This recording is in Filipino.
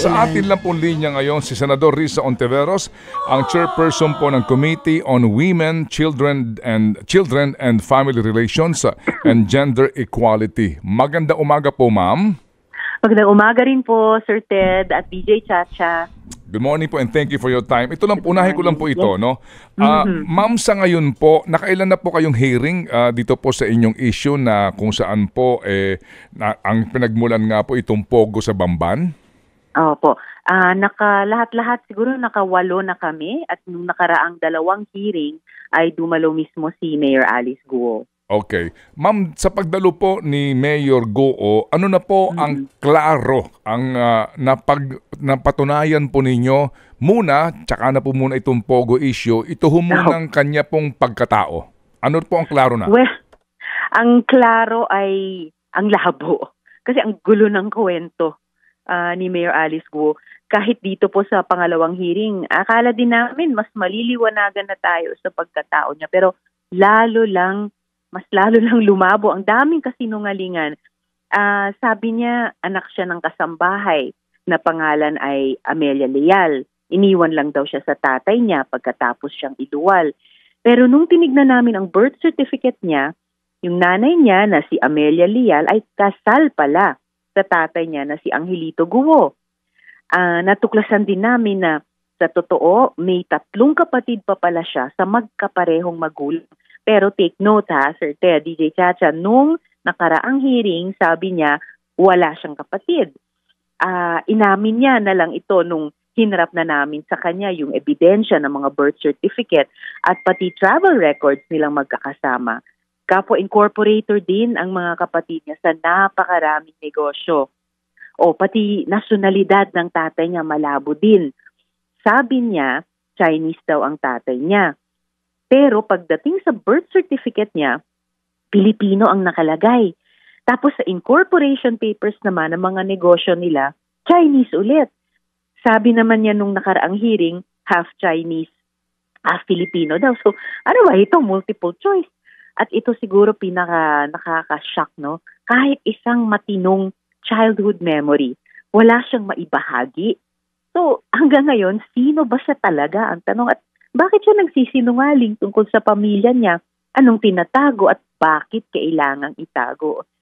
Nasa atin lang pong linya ngayon si Senador Risa Ontiveros, ang chairperson po ng Committee on Women, Children and Family Relations and Gender Equality. Magandang umaga po, ma'am. Magandang umaga rin po, Sir Ted at DJ Chacha. Good morning po and thank you for your time. Ito lang, unahin ko lang po ito, no? Ma'am, sa ngayon po, nakailan na po kayong hearing dito po sa inyong issue na kung saan po ang pinagmulan nga po itong Pogo sa Bamban? Opo. Lahat-lahat siguro nakawalo na kami at nung nakaraang 2 hearing ay dumalo mismo si Mayor Alice Guo. Okay. Ma'am, sa pagdalo po ni Mayor Guo, ano na po ang klaro, ang napatunayan po ninyo muna, tsaka na po muna itong Pogo issue, ito humunang kanya pong pagkatao. Ano po ang klaro na? Well, ang klaro ay ang labo. Kasi ang gulo ng kwento ni Mayor Alice Guo. Kahit dito po sa pangalawang hearing, akala din namin mas maliliwanagan na tayo sa pagkatao niya. Pero mas lalo lang lumabo. Ang daming kasinungalingan. Sabi niya, anak siya ng kasambahay na pangalan ay Amelia Leal. Iniwan lang daw siya sa tatay niya pagkatapos siyang iluwal. Pero nung tinignan namin ang birth certificate niya, yung nanay niya na si Amelia Leal ay kasal pala sa tatay niya na si Angelito Guo. Natuklasan din namin na sa totoo, may 3 kapatid pa pala siya sa magkaparehong magulang. Pero take note ha, Sir Ted, DJ Chacha, nung nakaraang hearing, sabi niya, wala siyang kapatid. Inamin niya na lang ito nung hinarap na namin sa kanya yung ebidensya ng mga birth certificate at pati travel records nilang magkakasama. Kapwa incorporator din ang mga kapatid niya sa napakaraming negosyo. O pati nasyonalidad ng tatay niya malabo din. Sabi niya, Chinese daw ang tatay niya. Pero pagdating sa birth certificate niya, Pilipino ang nakalagay. Tapos sa incorporation papers naman ng mga negosyo nila, Chinese ulit. Sabi naman niya nung nakaraang hearing, half Chinese, half Filipino daw. So ano ba ito? Multiple choice. At ito siguro nakaka-shock, no? Kahit isang matinong childhood memory, wala siyang maibahagi. So hanggang ngayon, sino ba siya talaga? Ang tanong, at bakit siya nagsisinungaling tungkol sa pamilya niya? Anong tinatago at bakit kailangang itago?